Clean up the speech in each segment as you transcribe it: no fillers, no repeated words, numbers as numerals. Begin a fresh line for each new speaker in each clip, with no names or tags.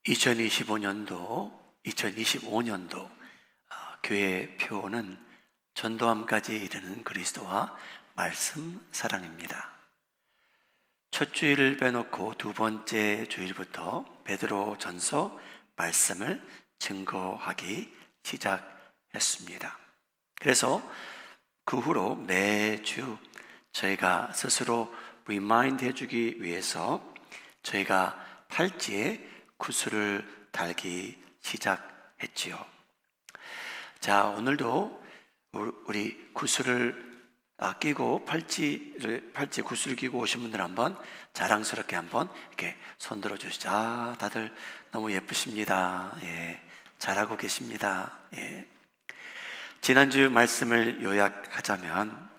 2025년도 교회 표어는 전도함까지 이르는 그리스도와 말씀 사랑입니다. 첫 주일을 빼놓고 두 번째 주일부터 베드로 전서 말씀을 증거하기 시작했습니다. 그래서 그 후로 매주 저희가 스스로 리마인드 해주기 위해서 저희가 팔찌에 구슬을 달기 시작했지요. 자, 오늘도 우리 구슬을 끼고 팔찌 구슬을 끼고 오신 분들 한번 자랑스럽게 한번 이렇게 손 들어 주시죠. 다들 너무 예쁘십니다. 예, 잘하고 계십니다. 예. 지난주 말씀을 요약하자면,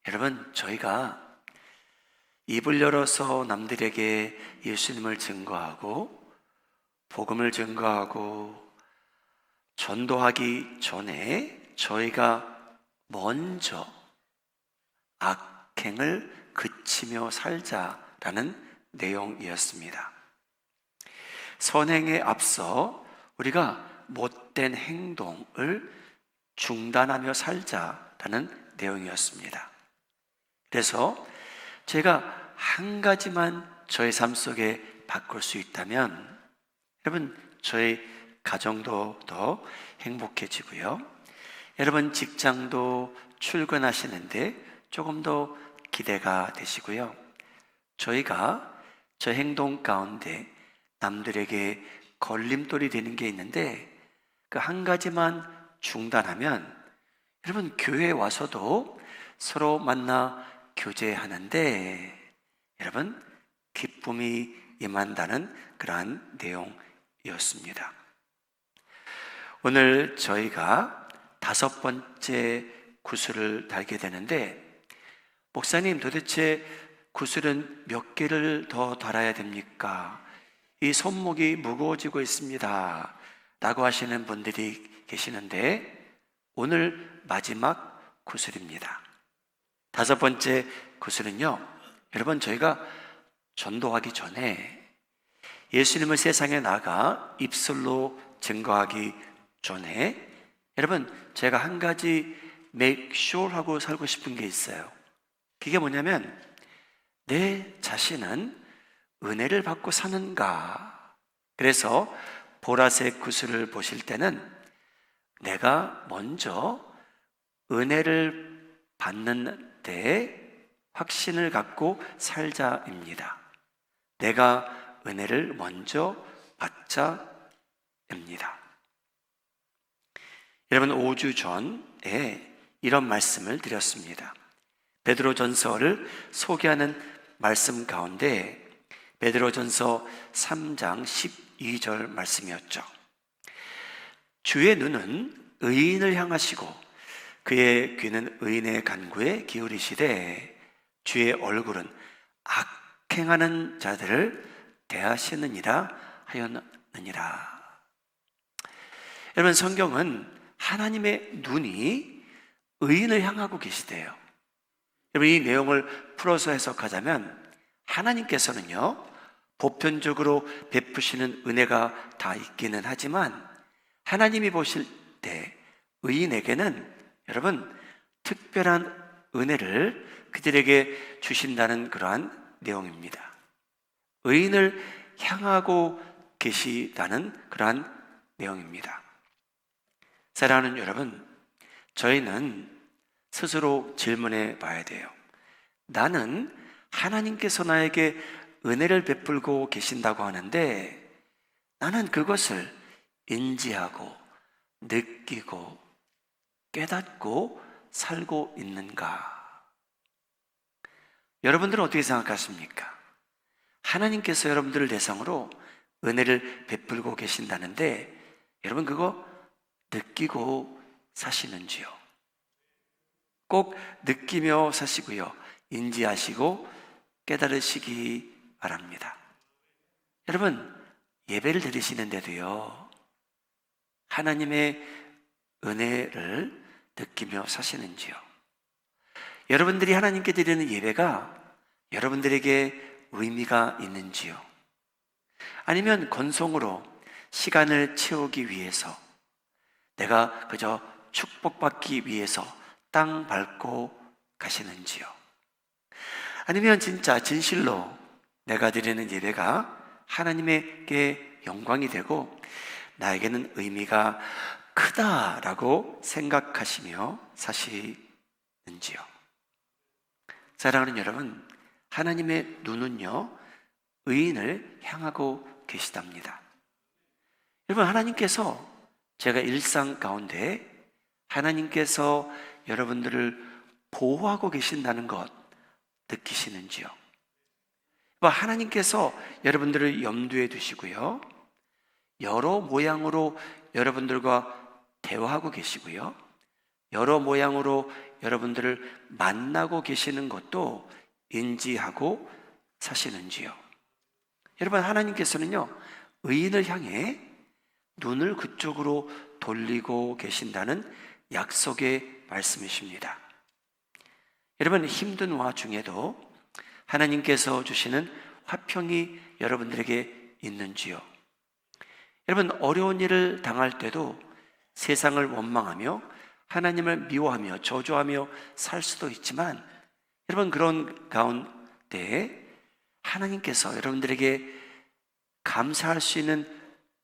여러분, 저희가 입을 열어서 남들에게 예수님을 증거하고 복음을 증거하고 전도하기 전에 저희가 먼저 악행을 그치며 살자라는 내용이었습니다. 선행에 앞서 우리가 못된 행동을 중단하며 살자라는 내용이었습니다. 그래서 제가 한 가지만 저의 삶 속에 바꿀 수 있다면, 여러분, 저희 가정도 더 행복해지고요, 여러분 직장도 출근하시는데 조금 더 기대가 되시고요, 저희가 저 행동 가운데 남들에게 걸림돌이 되는 게 있는데 그 한 가지만 중단하면, 여러분, 교회에 와서도 서로 만나 교제하는데 여러분 기쁨이 임한다는 그러한 내용이었습니다. 오늘 저희가 5번째 구슬을 달게 되는데, 목사님, 도대체 구슬은 몇 개를 더 달아야 됩니까? 이 손목이 무거워지고 있습니다 라고 하시는 분들이 계시는데, 오늘 마지막 구슬입니다. 5번째 구슬은요, 여러분, 저희가 전도하기 전에, 예수님을 세상에 나가 입술로 증거하기 전에, 여러분, 제가 한 가지 make sure 하고 살고 싶은 게 있어요. 그게 뭐냐면, 내 자신은 은혜를 받고 사는가. 그래서 보라색 구슬을 보실 때는 내가 먼저 은혜를 받는 데 확신을 갖고 살자입니다. 내가 은혜를 먼저 받자입니다. 여러분, 5주 전에 이런 말씀을 드렸습니다. 베드로전서를 소개하는 말씀 가운데 베드로전서 3장 12절 말씀이었죠. 주의 눈은 의인을 향하시고 그의 귀는 의인의 간구에 기울이시되 주의 얼굴은 악행하는 자들을 대하시느니라 하였느니라. 여러분, 성경은 하나님의 눈이 의인을 향하고 계시대요. 여러분, 이 내용을 풀어서 해석하자면, 하나님께서는요, 보편적으로 베푸시는 은혜가 다 있기는 하지만 하나님이 보실 때 의인에게는, 여러분, 특별한 은혜를 그들에게 주신다는 그러한 내용입니다. 의인을 향하고 계시다는 그러한 내용입니다. 사랑하는 여러분, 저희는 스스로 질문해 봐야 돼요. 나는 하나님께서 나에게 은혜를 베풀고 계신다고 하는데 나는 그것을 인지하고 느끼고 깨닫고 살고 있는가? 여러분들은 어떻게 생각하십니까? 하나님께서 여러분들을 대상으로 은혜를 베풀고 계신다는데 여러분 그거 느끼고 사시는지요? 꼭 느끼며 사시고요, 인지하시고 깨달으시기 바랍니다. 여러분, 예배를 드리시는데도요, 하나님의 은혜를 느끼며 사시는지요? 여러분들이 하나님께 드리는 예배가 여러분들에게 의미가 있는지요? 아니면 건성으로 시간을 채우기 위해서, 내가 그저 축복받기 위해서 땅 밟고 가시는지요? 아니면 진짜 진실로 내가 드리는 예배가 하나님에게 영광이 되고 나에게는 의미가 크다라고 생각하시며 사시는지요? 사랑하는 여러분, 하나님의 눈은요, 의인을 향하고 계시답니다. 여러분, 하나님께서 제가 일상 가운데 하나님께서 여러분들을 보호하고 계신다는 것 느끼시는지요? 하나님께서 여러분들을 염두에 두시고요, 여러 모양으로 여러분들과 대화하고 계시고요, 여러 모양으로 여러분들을 만나고 계시는 것도 인지하고 사시는지요? 여러분, 하나님께서는요, 의인을 향해 눈을 그쪽으로 돌리고 계신다는 약속의 말씀이십니다. 여러분, 힘든 와중에도 하나님께서 주시는 화평이 여러분들에게 있는지요? 여러분, 어려운 일을 당할 때도 세상을 원망하며 하나님을 미워하며 저주하며 살 수도 있지만, 여러분, 그런 가운데 하나님께서 여러분들에게 감사할 수 있는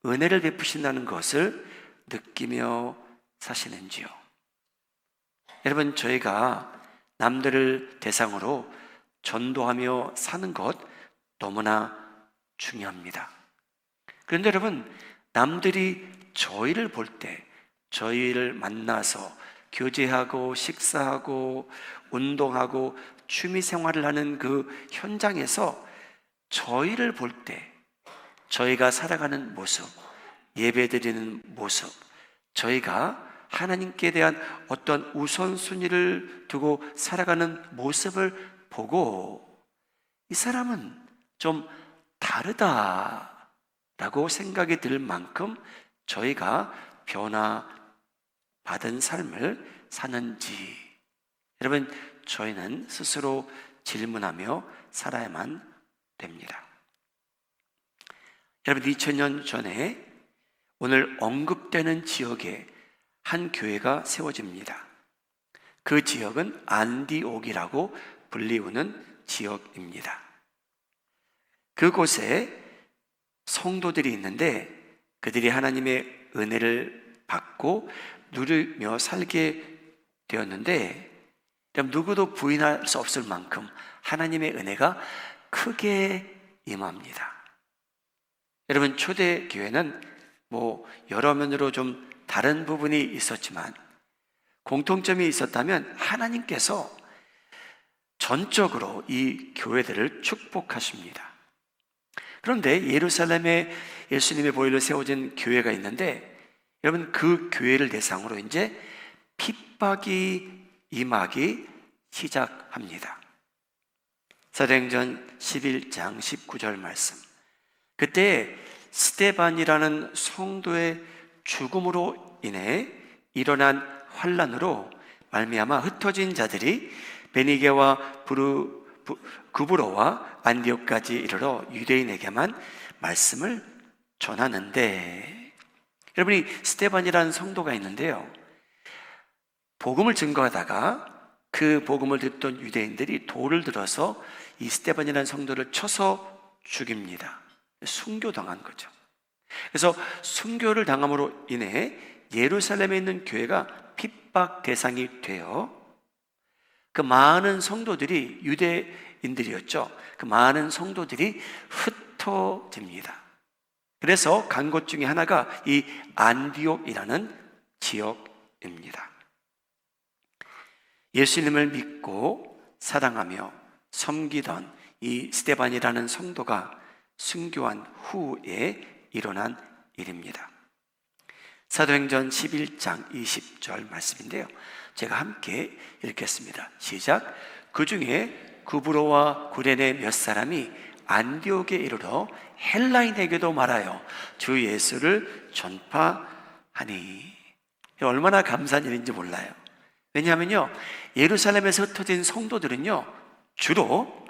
은혜를 베푸신다는 것을 느끼며 사시는지요? 여러분, 저희가 남들을 대상으로 전도하며 사는 것 너무나 중요합니다. 그런데 여러분, 남들이 저희를 볼 때, 저희를 만나서 교제하고 식사하고 운동하고 취미생활을 하는 그 현장에서 저희를 볼 때 저희가 살아가는 모습, 예배드리는 모습, 저희가 하나님께 대한 어떤 우선순위를 두고 살아가는 모습을 보고 이 사람은 좀 다르다라고 생각이 들 만큼 저희가 변화받은 삶을 사는지, 여러분, 저희는 스스로 질문하며 살아야만 됩니다. 여러분, 2000년 전에 오늘 언급되는 지역에 한 교회가 세워집니다. 그 지역은 안디옥이라고 불리우는 지역입니다. 그곳에 성도들이 있는데 그들이 하나님의 은혜를 받고 누리며 살게 되었는데, 누구도 부인할 수 없을 만큼 하나님의 은혜가 크게 임합니다. 여러분, 초대교회는 여러 면으로 좀 다른 부분이 있었지만 공통점이 있었다면 하나님께서 전적으로 이 교회들을 축복하십니다. 그런데 예루살렘에 예수님의 보혈로 세워진 교회가 있는데, 여러분, 그 교회를 대상으로 이제 핍박이 임하기 시작합니다. 사도행전 11장 19절 말씀. 그때 스데반이라는 성도의 죽음으로 인해 일어난 환란으로 말미암아 흩어진 자들이 베니게와 구브로와 안디옥까지 이르러 유대인에게만 말씀을 전하는데, 여러분이 스데반이라는 성도가 있는데요, 복음을 증거하다가 그 복음을 듣던 유대인들이 돌을 들어서 이 스데반이라는 성도를 쳐서 죽입니다. 순교당한 거죠. 그래서 순교를 당함으로 인해 예루살렘에 있는 교회가 핍박 대상이 되어 그 많은 성도들이, 유대인들이었죠, 그 많은 성도들이 흩어집니다. 그래서 간 곳 중에 하나가 이 안디옥이라는 지역입니다. 예수님을 믿고 사랑하며 섬기던 이 스데반이라는 성도가 순교한 후에 일어난 일입니다. 사도행전 11장 20절 말씀인데요, 제가 함께 읽겠습니다. 시작. 그 중에 구브로와 구레네 몇 사람이 안디옥에 이르러 헬라인에게도 말하여 주 예수를 전파하니. 얼마나 감사한 일인지 몰라요. 왜냐하면요, 예루살렘에서 흩어진 성도들은요 주로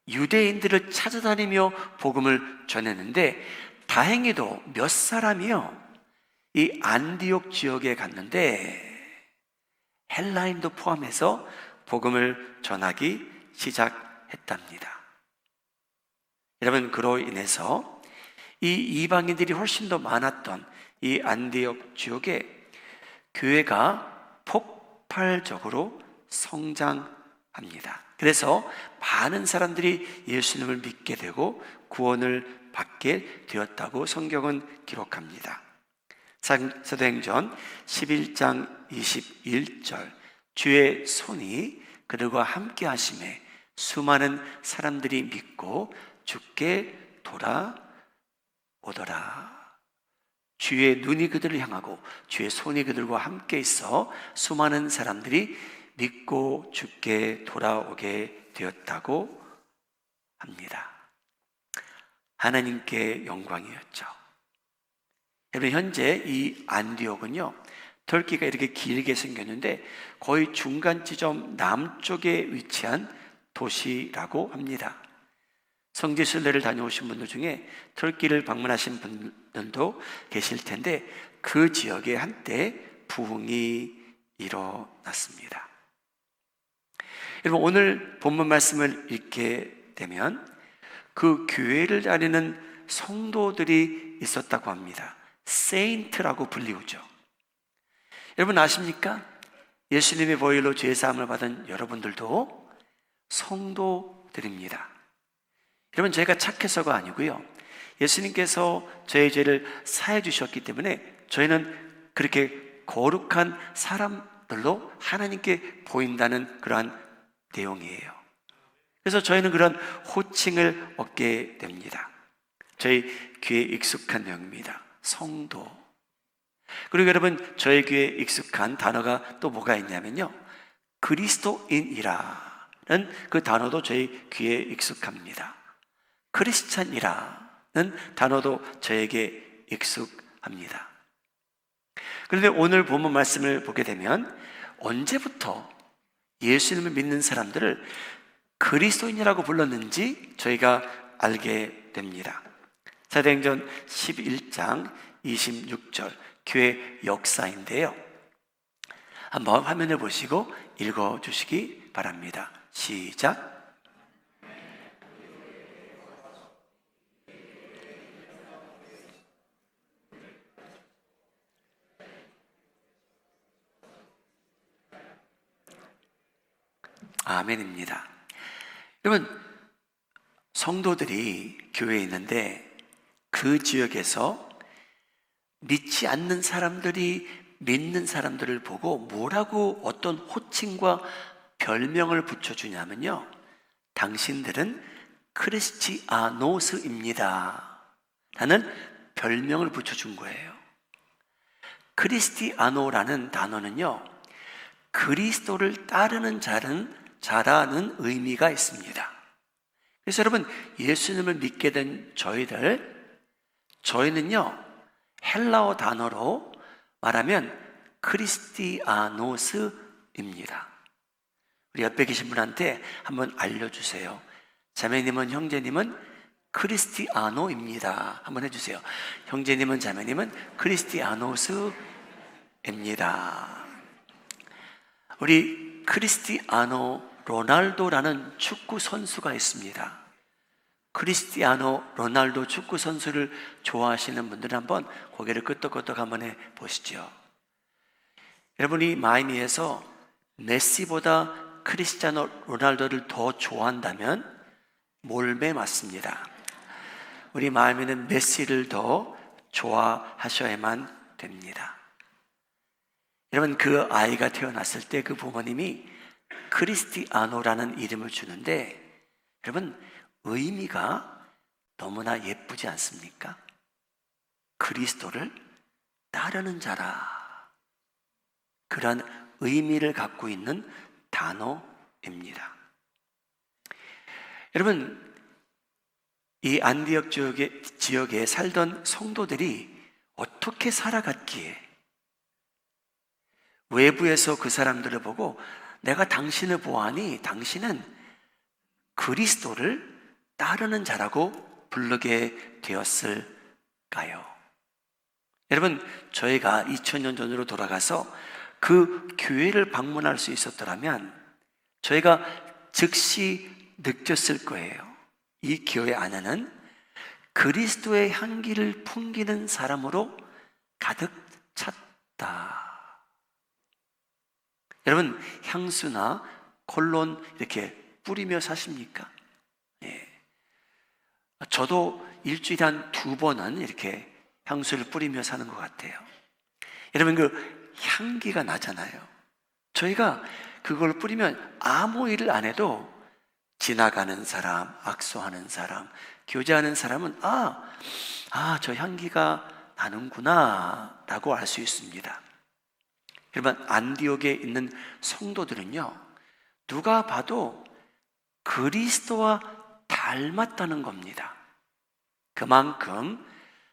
유대인들을 찾아다니며 복음을 전했는데, 다행히도 몇 사람이요, 이 안디옥 지역에 갔는데 헬라인도 포함해서 복음을 전하기 시작했답니다. 여러분, 그로 인해서 이 이방인들이 훨씬 더 많았던 이 안디옥 지역에 교회가 폭발적으로 성장합니다. 그래서 많은 사람들이 예수님을 믿게 되고 구원을 받게 되었다고 성경은 기록합니다. 사도행전 11장 21절, 주의 손이 그들과 함께 하심에 수많은 사람들이 믿고 주께 돌아오더라. 주의 눈이 그들을 향하고 주의 손이 그들과 함께 있어 수많은 사람들이 믿고 주께 돌아오게 되었다고 합니다. 하나님께 영광이었죠. 여러분, 현재 이 안디옥은요, 터키가 이렇게 길게 생겼는데 거의 중간 지점 남쪽에 위치한 도시라고 합니다. 성지 순례를 다녀오신 분들 중에 터키를 방문하신 분들도 계실 텐데 그 지역에 한때 부흥이 일어났습니다. 여러분, 오늘 본문 말씀을 읽게 되면 그 교회를 다니는 성도들이 있었다고 합니다. 세인트라고 불리우죠. 여러분 아십니까? 예수님의 보혈로 죄사함을 받은 여러분들도 성도들입니다. 여러분, 저희가 착해서가 아니고요, 예수님께서 저의 죄를 사해 주셨기 때문에 저희는 그렇게 거룩한 사람들로 하나님께 보인다는 그러한 내용이에요. 그래서 저희는 그런 호칭을 얻게 됩니다. 저희 귀에 익숙한 내용입니다. 성도. 그리고 여러분, 저희 귀에 익숙한 단어가 또 뭐가 있냐면요, 그리스도인이라는 그 단어도 저희 귀에 익숙합니다. 크리스찬이라는 단어도 저에게 익숙합니다. 그런데 오늘 본문 말씀을 보게 되면 언제부터 예수님을 믿는 사람들을 그리스도인이라고 불렀는지 저희가 알게 됩니다. 사도행전 11장 26절, 교회 역사인데요, 한번 화면을 보시고 읽어주시기 바랍니다. 시작. 아멘입니다. 여러분, 성도들이 교회에 있는데 그 지역에서 믿지 않는 사람들이 믿는 사람들을 보고 뭐라고 어떤 호칭과 별명을 붙여주냐면요, 당신들은 크리스티아노스입니다 라는 별명을 붙여준 거예요. 크리스티아노라는 단어는요, 그리스도를 따르는 자라는 의미가 있습니다. 그래서 여러분, 예수님을 믿게 된 저희는요, 헬라어 단어로 말하면 크리스티아노스입니다. 우리 옆에 계신 분한테 한번 알려주세요. 자매님은, 형제님은 크리스티아노입니다. 한번 해주세요. 형제님은, 자매님은 크리스티아노스입니다. 우리 크리스티아노 로날도라는 축구 선수가 있습니다. 크리스티아노 로날도 축구 선수를 좋아하시는 분들은 한번 고개를 끄덕끄덕 한번 해 보시죠. 여러분이 마이애미에서 메시보다 크리스티아노 로날도를 더 좋아한다면 몰매 맞습니다. 우리 마이애미는 메시를 더 좋아하셔야만 됩니다. 여러분, 그 아이가 태어났을 때 그 부모님이 크리스티아노라는 이름을 주는데 여러분, 의미가 너무나 예쁘지 않습니까? 그리스도를 따르는 자라, 그런 의미를 갖고 있는 단어입니다. 여러분, 이 안디옥 지역에 살던 성도들이 어떻게 살아갔기에 외부에서 그 사람들을 보고 내가 당신을 보아하니 당신은 그리스도를 따르는 자라고 부르게 되었을까요? 여러분, 저희가 2000년 전으로 돌아가서 그 교회를 방문할 수 있었더라면 저희가 즉시 느꼈을 거예요. 이 교회 안에는 그리스도의 향기를 풍기는 사람으로 가득 찼다. 여러분, 향수나 콜론 이렇게 뿌리며 사십니까? 예. 저도 일주일에 한 2번은 이렇게 향수를 뿌리며 사는 것 같아요. 여러분, 그 향기가 나잖아요. 저희가 그걸 뿌리면 아무 일을 안 해도 지나가는 사람, 악수하는 사람, 교제하는 사람은 저 향기가 나는구나 라고 알 수 있습니다. 여러분, 안디옥에 있는 성도들은요, 누가 봐도 그리스도와 닮았다는 겁니다. 그만큼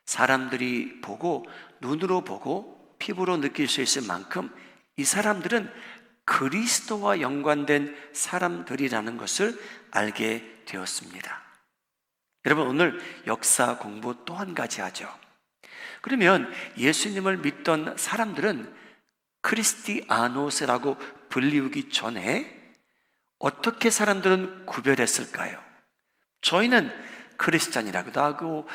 사람들이 보고, 눈으로 보고 피부로 느낄 수 있을 만큼 이 사람들은 그리스도와 연관된 사람들이라는 것을 알게 되었습니다. 여러분, 오늘 역사 공부 또 한 가지 하죠. 그러면 예수님을 믿던 사람들은 크리스티아노스라고 불리우기 전에 어떻게 사람들은 구별했을까요? 저희는 크리스찬이라고도 하고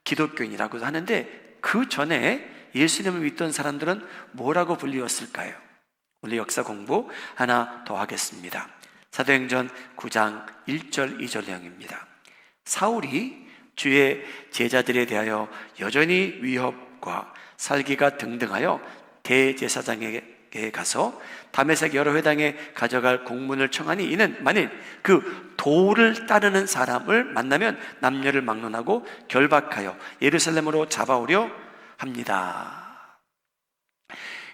기독교인이라고도 하는데 그 전에 예수님을 믿던 사람들은 뭐라고 불리웠을까요? 오늘 역사 공부 하나 더 하겠습니다. 사도행전 9장 1절 2절 내용입니다. 사울이 주의 제자들에 대하여 여전히 위협과 살기가 등등하여 대제사장에게 가서 다메섹 여러 회당에 가져갈 공문을 청하니 이는 만일 그 도를 따르는 사람을 만나면 남녀를 막론하고 결박하여 예루살렘으로 잡아오려 합니다.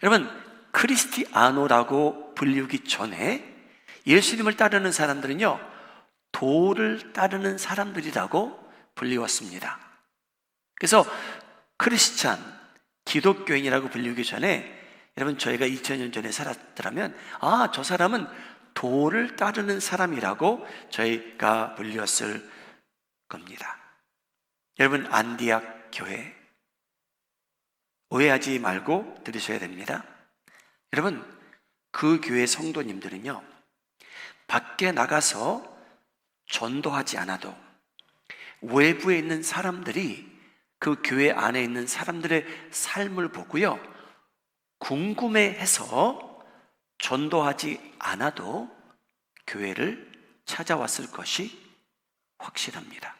여러분, 크리스티아노라고 불리우기 전에 예수님을 따르는 사람들은요, 도를 따르는 사람들이라고 불리웠습니다. 그래서 크리스찬, 기독교인이라고 불리우기 전에 여러분, 저희가 2000년 전에 살았더라면 저 사람은 도를 따르는 사람이라고 저희가 불렸을 겁니다. 여러분, 안디옥 교회 오해하지 말고 들으셔야 됩니다. 여러분, 그 교회 성도님들은요, 밖에 나가서 전도하지 않아도 외부에 있는 사람들이 그 교회 안에 있는 사람들의 삶을 보고요, 궁금해해서 전도하지 않아도 교회를 찾아왔을 것이 확실합니다.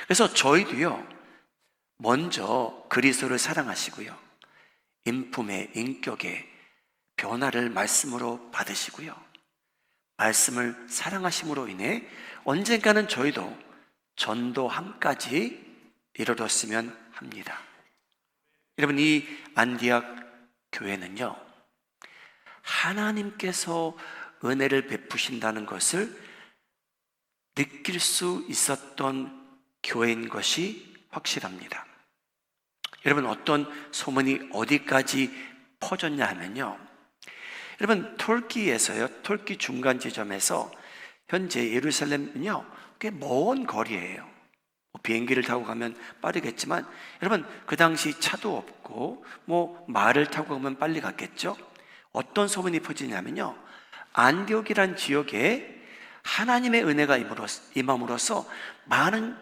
그래서 저희도요, 먼저 그리스도를 사랑하시고요, 인품의 인격의 변화를 말씀으로 받으시고요, 말씀을 사랑하심으로 인해 언젠가는 저희도 전도함까지 이르렀으면 합니다. 여러분, 이 안디옥 교회는요, 하나님께서 은혜를 베푸신다는 것을 느낄 수 있었던 교회인 것이 확실합니다. 여러분, 어떤 소문이 어디까지 퍼졌냐 하면요, 여러분, 터키 중간 지점에서 현재 예루살렘은요, 꽤 먼 거리예요. 비행기를 타고 가면 빠르겠지만 여러분, 그 당시 차도 없고 말을 타고 가면 빨리 갔겠죠. 어떤 소문이 퍼지냐면요, 안디옥이란 지역에 하나님의 은혜가 임함으로써 많은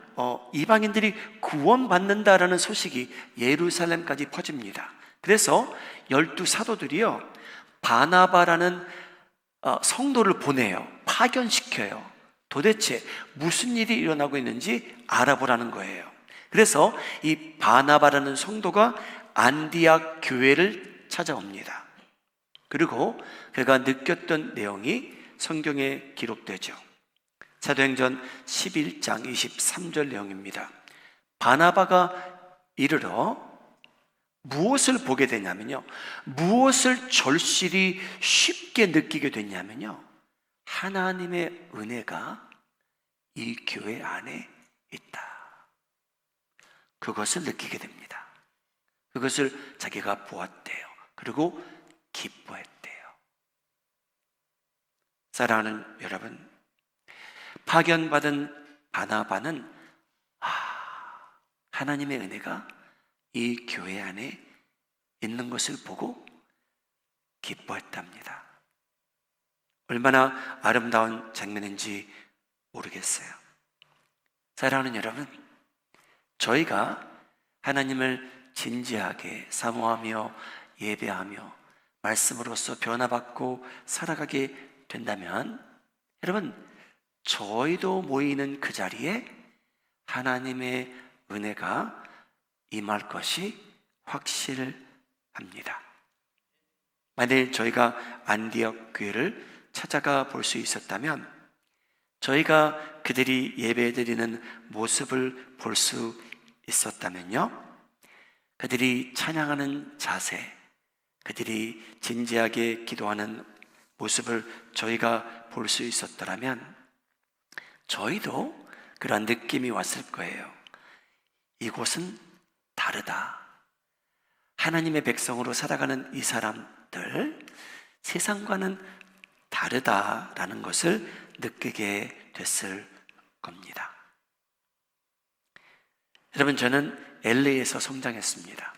이방인들이 구원받는다라는 소식이 예루살렘까지 퍼집니다. 그래서 12사도들이요, 바나바라는 성도를 보내요. 파견시켜요. 도대체 무슨 일이 일어나고 있는지 알아보라는 거예요. 그래서 이 바나바라는 성도가 안디옥 교회를 찾아옵니다. 그리고 그가 느꼈던 내용이 성경에 기록되죠. 사도행전 11장 23절 내용입니다. 바나바가 이르러 무엇을 보게 되냐면요, 무엇을 절실히 쉽게 느끼게 됐냐면요, 하나님의 은혜가 이 교회 안에 있다. 그것을 느끼게 됩니다. 그것을 자기가 보았대요. 그리고 기뻐했대요. 사랑하는 여러분, 파견받은 바나바는 하나님의 은혜가 이 교회 안에 있는 것을 보고 기뻐했답니다. 얼마나 아름다운 장면인지 모르겠어요. 사랑하는 여러분, 저희가 하나님을 진지하게 사모하며 예배하며 말씀으로써 변화받고 살아가게 된다면 여러분, 저희도 모이는 그 자리에 하나님의 은혜가 임할 것이 확실합니다. 만일 저희가 안디옥 교회를 찾아가 볼 수 있었다면 저희가 그들이 예배드리는 모습을 볼 수 있었다면요, 그들이 찬양하는 자세, 그들이 진지하게 기도하는 모습을 저희가 볼 수 있었더라면 저희도 그런 느낌이 왔을 거예요. 이곳은 다르다. 하나님의 백성으로 살아가는 이 사람들, 세상과는 다르다라는 것을 느끼게 됐을 겁니다. 여러분, 저는 LA에서 성장했습니다.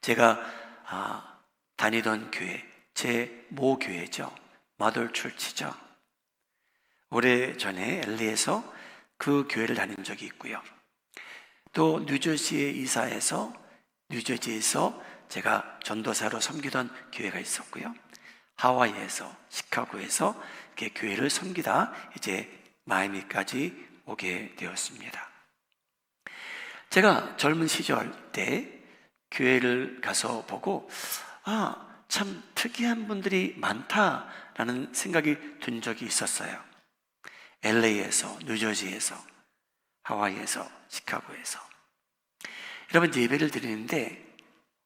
제가 다니던 교회, 제 모교회죠. 마더 철치죠. 오래전에 LA에서 그 교회를 다닌 적이 있고요. 또 뉴저지에 이사해서 뉴저지에서 제가 전도사로 섬기던 교회가 있었고요. 하와이에서, 시카고에서 이렇게 교회를 섬기다 이제 마이애미까지 오게 되었습니다. 제가 젊은 시절 때 교회를 가서 보고 참 특이한 분들이 많다라는 생각이 든 적이 있었어요. LA에서, 뉴저지에서, 하와이에서, 시카고에서. 여러분, 예배를 드리는데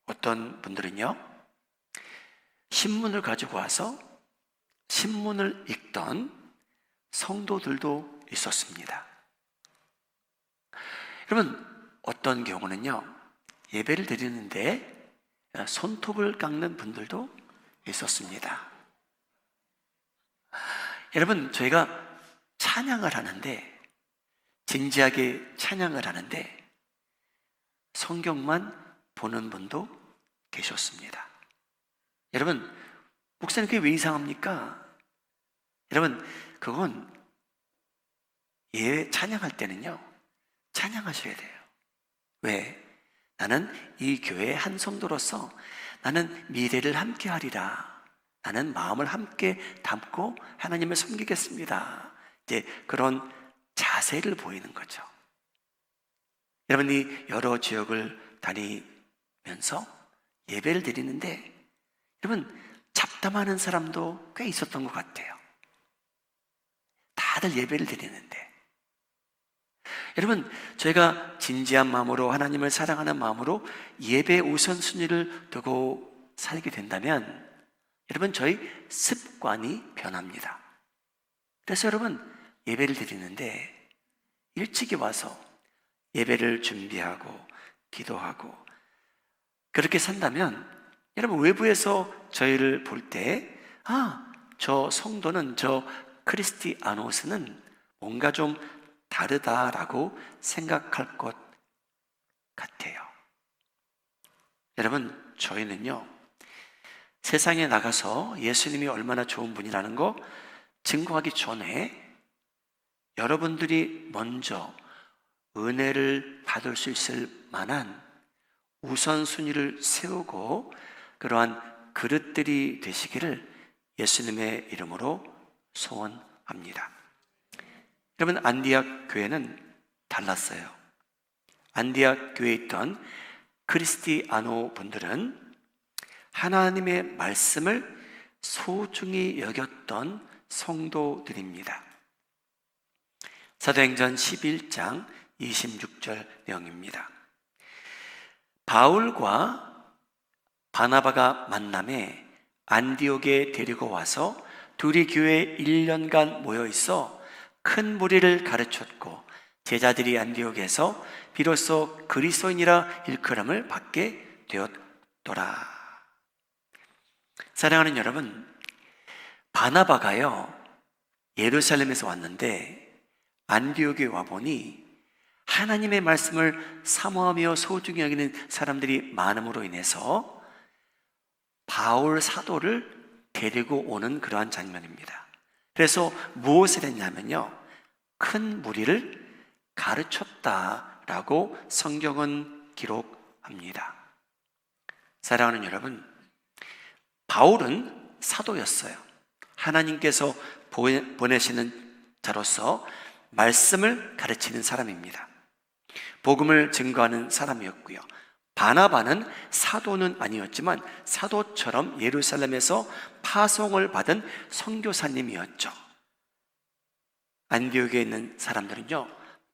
어떤 분들은요, 신문을 가지고 와서 신문을 읽던 성도들도 있었습니다. 여러분, 어떤 경우는요, 예배를 드리는데 손톱을 깎는 분들도 있었습니다. 여러분, 저희가 찬양을 하는데, 진지하게 찬양을 하는데 성경만 보는 분도 계셨습니다. 여러분, 목사님 그게 왜 이상합니까? 여러분, 그건 찬양할 때는요, 찬양하셔야 돼요. 왜? 나는 이 교회의 한 성도로서 나는 미래를 함께 하리라. 나는 마음을 함께 담고 하나님을 섬기겠습니다. 이제 그런 자세를 보이는 거죠. 여러분이 여러 지역을 다니면서 예배를 드리는데 여러분, 잡담하는 사람도 꽤 있었던 것 같아요. 다들 예배를 드리는데 여러분, 저희가 진지한 마음으로 하나님을 사랑하는 마음으로 예배 우선순위를 두고 살게 된다면 여러분, 저희 습관이 변합니다. 그래서 여러분, 예배를 드리는데 일찍이 와서 예배를 준비하고 기도하고 그렇게 산다면 여러분, 외부에서 저희를 볼 때 저 성도는, 저 크리스티아노스는 뭔가 좀 다르다라고 생각할 것 같아요. 여러분, 저희는요, 세상에 나가서 예수님이 얼마나 좋은 분이라는 거 증거하기 전에 여러분들이 먼저 은혜를 받을 수 있을 만한 우선순위를 세우고 그러한 그릇들이 되시기를 예수님의 이름으로 소원합니다. 여러분, 안디옥 교회는 달랐어요. 안디옥 교회에 있던 크리스티아노 분들은 하나님의 말씀을 소중히 여겼던 성도들입니다. 사도행전 11장 26절 내용입니다. 바울과 바나바가 만남에 안디옥에 데리고 와서 둘이 교회에 1년간 모여 있어 큰 무리를 가르쳤고 제자들이 안디옥에서 비로소 그리스도인이라 일컬음을 받게 되었더라. 사랑하는 여러분, 바나바가요, 예루살렘에서 왔는데 안디옥에 와보니 하나님의 말씀을 사모하며 소중히 여기는 사람들이 많음으로 인해서 바울 사도를 데리고 오는 그러한 장면입니다. 그래서 무엇을 했냐면요, 큰 무리를 가르쳤다라고 성경은 기록합니다. 사랑하는 여러분, 바울은 사도였어요. 하나님께서 보내시는 자로서 말씀을 가르치는 사람입니다. 복음을 증거하는 사람이었고요. 바나바는 사도는 아니었지만 사도처럼 예루살렘에서 파송을 받은 선교사님이었죠. 안디옥에 있는 사람들은요,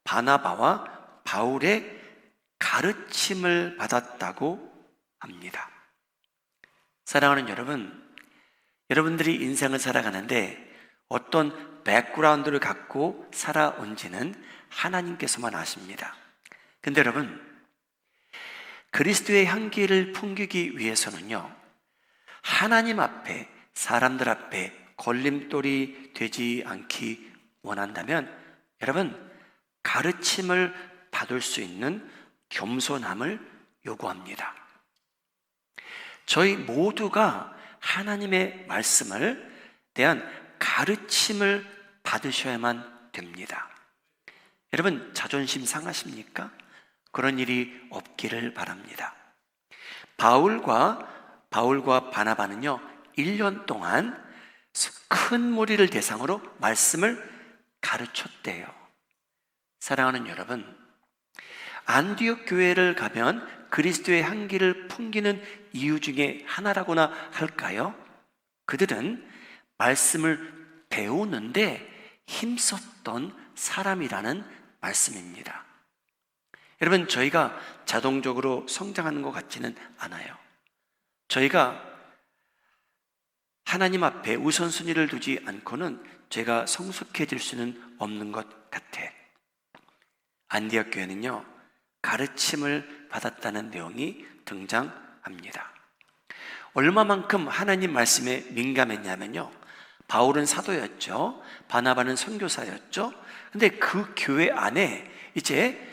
바나바와 바울의 가르침을 받았다고 합니다. 사랑하는 여러분, 여러분들이 인생을 살아가는데 어떤 백그라운드를 갖고 살아온지는 하나님께서만 아십니다. 근데 여러분, 그리스도의 향기를 풍기기 위해서는요, 하나님 앞에, 사람들 앞에 걸림돌이 되지 않기 원한다면 여러분, 가르침을 받을 수 있는 겸손함을 요구합니다. 저희 모두가 하나님의 말씀을 대한 가르침을 받으셔야만 됩니다. 여러분, 자존심 상하십니까? 그런 일이 없기를 바랍니다. 바울과 바나바는요, 1년 동안 큰 무리를 대상으로 말씀을 가르쳤대요. 사랑하는 여러분, 안디옥 교회를 가면 그리스도의 향기를 풍기는 이유 중에 하나라고나 할까요? 그들은 말씀을 배우는데 힘썼던 사람이라는 말씀입니다. 여러분, 저희가 자동적으로 성장하는 것 같지는 않아요. 저희가 하나님 앞에 우선순위를 두지 않고는 저희가 성숙해질 수는 없는 것 같아. 안디옥 교회는요, 가르침을 받았다는 내용이 등장합니다. 얼마만큼 하나님 말씀에 민감했냐면요, 바울은 사도였죠, 바나바는 선교사였죠. 근데 그 교회 안에 이제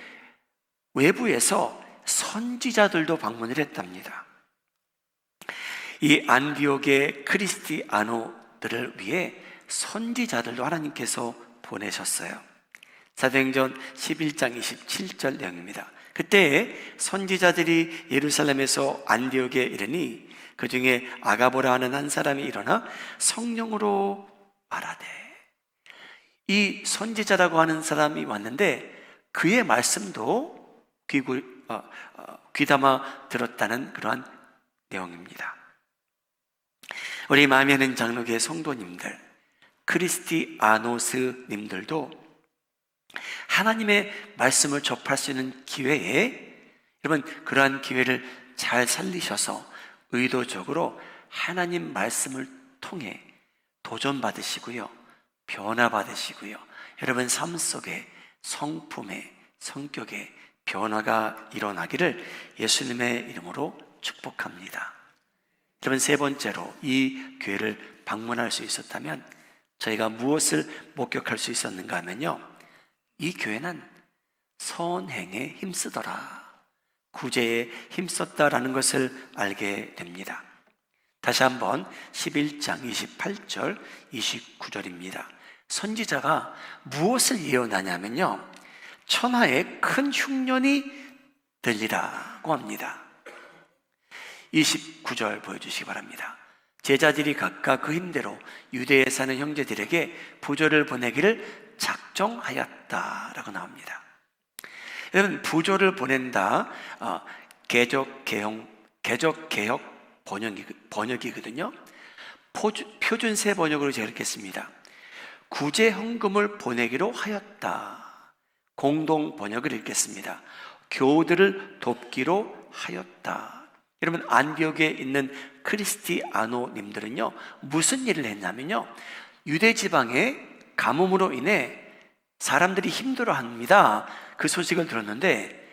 외부에서 선지자들도 방문을 했답니다. 이 안디옥의 크리스티아노들을 위해 선지자들도 하나님께서 보내셨어요. 사도행전 11장 27절 내용입니다. 그때 선지자들이 예루살렘에서 안디옥에 이르니 그 중에 아가보라 하는 한 사람이 일어나 성령으로 말하되, 이 선지자라고 하는 사람이 왔는데 그의 말씀도 귀담아 들었다는 그러한 내용입니다. 우리 마음에는 장로교회 성도님들, 크리스티아노스님들도 하나님의 말씀을 접할 수 있는 기회에 여러분, 그러한 기회를 잘 살리셔서 의도적으로 하나님 말씀을 통해 도전받으시고요, 변화받으시고요, 여러분 삶 속에 성품에, 성격에 변화가 일어나기를 예수님의 이름으로 축복합니다. 여러분, 세 번째로 이 교회를 방문할 수 있었다면 저희가 무엇을 목격할 수 있었는가 하면요, 이 교회는 선행에 힘쓰더라, 구제에 힘썼다라는 것을 알게 됩니다. 다시 한번 11장 28절 29절입니다. 선지자가 무엇을 예언하냐면요, 천하에 큰 흉년이 들리라고 합니다. 29절 보여주시기 바랍니다. 제자들이 각각 그 힘대로 유대에 사는 형제들에게 부조를 보내기를 작정하였다라고 나옵니다. 여러분, 부조를 보낸다, 개적개혁 번역이거든요. 표준세 번역으로 제가 읽겠습니다. 구제 헌금을 보내기로 하였다. 공동 번역을 읽겠습니다. 교우들을 돕기로 하였다. 여러분, 안디옥에 있는 크리스티아노님들은요, 무슨 일을 했냐면요, 유대 지방의 가뭄으로 인해 사람들이 힘들어합니다. 그 소식을 들었는데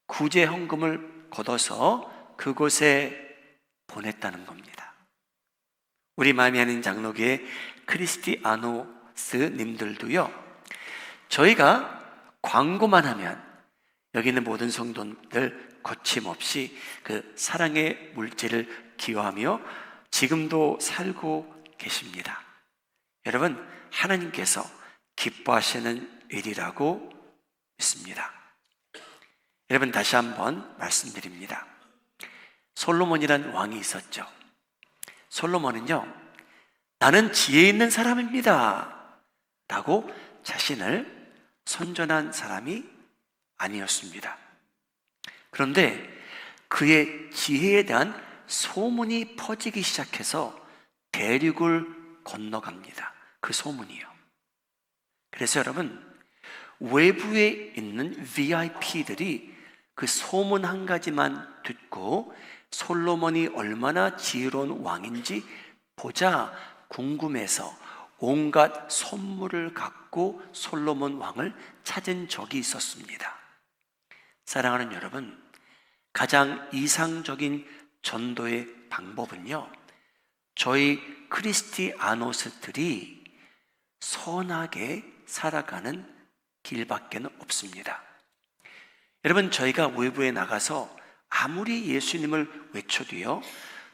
구제 헌금을 걷어서 그곳에 보냈다는 겁니다. 우리 마음이 아닌 장로교의 크리스티아노스님들도요, 저희가 광고만 하면, 여기 있는 모든 성도들 거침없이 그 사랑의 물질을 기여하며 지금도 살고 계십니다. 여러분, 하나님께서 기뻐하시는 일이라고 믿습니다. 여러분, 다시 한번 말씀드립니다. 솔로몬이란 왕이 있었죠. 솔로몬은요, 나는 지혜 있는 사람입니다 라고 자신을 선전한 사람이 아니었습니다. 그런데 그의 지혜에 대한 소문이 퍼지기 시작해서 대륙을 건너갑니다. 그 소문이요. 그래서 여러분, 외부에 있는 VIP들이 그 소문 한 가지만 듣고 솔로몬이 얼마나 지혜로운 왕인지 보자 궁금해서 온갖 선물을 갖고 솔로몬 왕을 찾은 적이 있었습니다. 사랑하는 여러분, 가장 이상적인 전도의 방법은요, 저희 크리스티아노스들이 선하게 살아가는 길밖에 없습니다. 여러분, 저희가 외부에 나가서 아무리 예수님을 외쳐도요,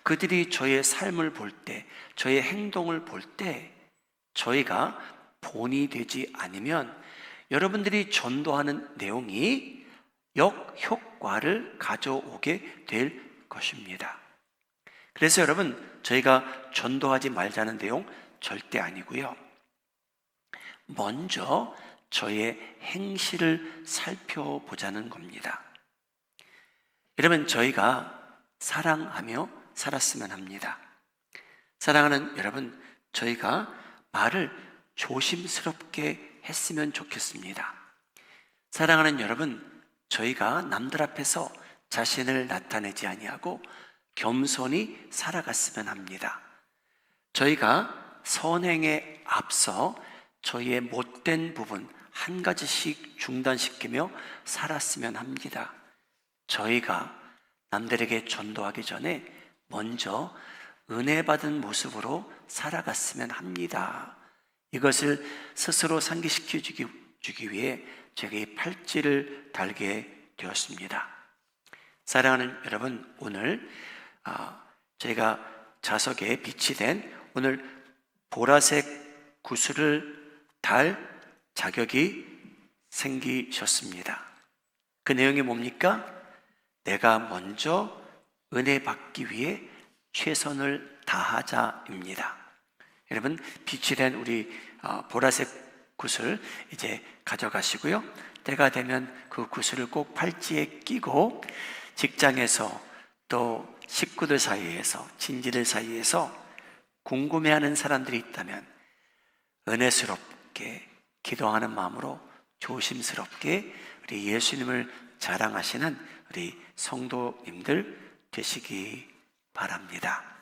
그들이 저의 삶을 볼 때, 저의 행동을 볼 때 저희가 본이 되지 않으면 여러분들이 전도하는 내용이 역효과를 가져오게 될 것입니다. 그래서 여러분, 저희가 전도하지 말자는 내용 절대 아니고요, 먼저 저의 행실을 살펴보자는 겁니다. 여러분, 저희가 사랑하며 살았으면 합니다. 사랑하는 여러분, 저희가 말을 조심스럽게 했으면 좋겠습니다. 사랑하는 여러분, 저희가 남들 앞에서 자신을 나타내지 아니하고 겸손히 살아갔으면 합니다. 저희가 선행에 앞서 저희의 못된 부분 한 가지씩 중단시키며 살았으면 합니다. 저희가 남들에게 전도하기 전에 먼저 은혜 받은 모습으로 살아갔으면 합니다. 이것을 스스로 상기시켜 주기 위해 제가 이 팔찌를 달게 되었습니다. 사랑하는 여러분, 오늘 제가 자석에 비치된 오늘 보라색 구슬을 달 자격이 생기셨습니다. 그 내용이 뭡니까? 내가 먼저 은혜 받기 위해 최선을 다하자입니다. 여러분, 빛이 된 우리 보라색 구슬 이제 가져가시고요, 때가 되면 그 구슬을 꼭 팔찌에 끼고 직장에서 또 식구들 사이에서, 친지들 사이에서 궁금해하는 사람들이 있다면 은혜스럽게 기도하는 마음으로 조심스럽게 우리 예수님을 자랑하시는 우리 성도님들 되시기 바랍니다.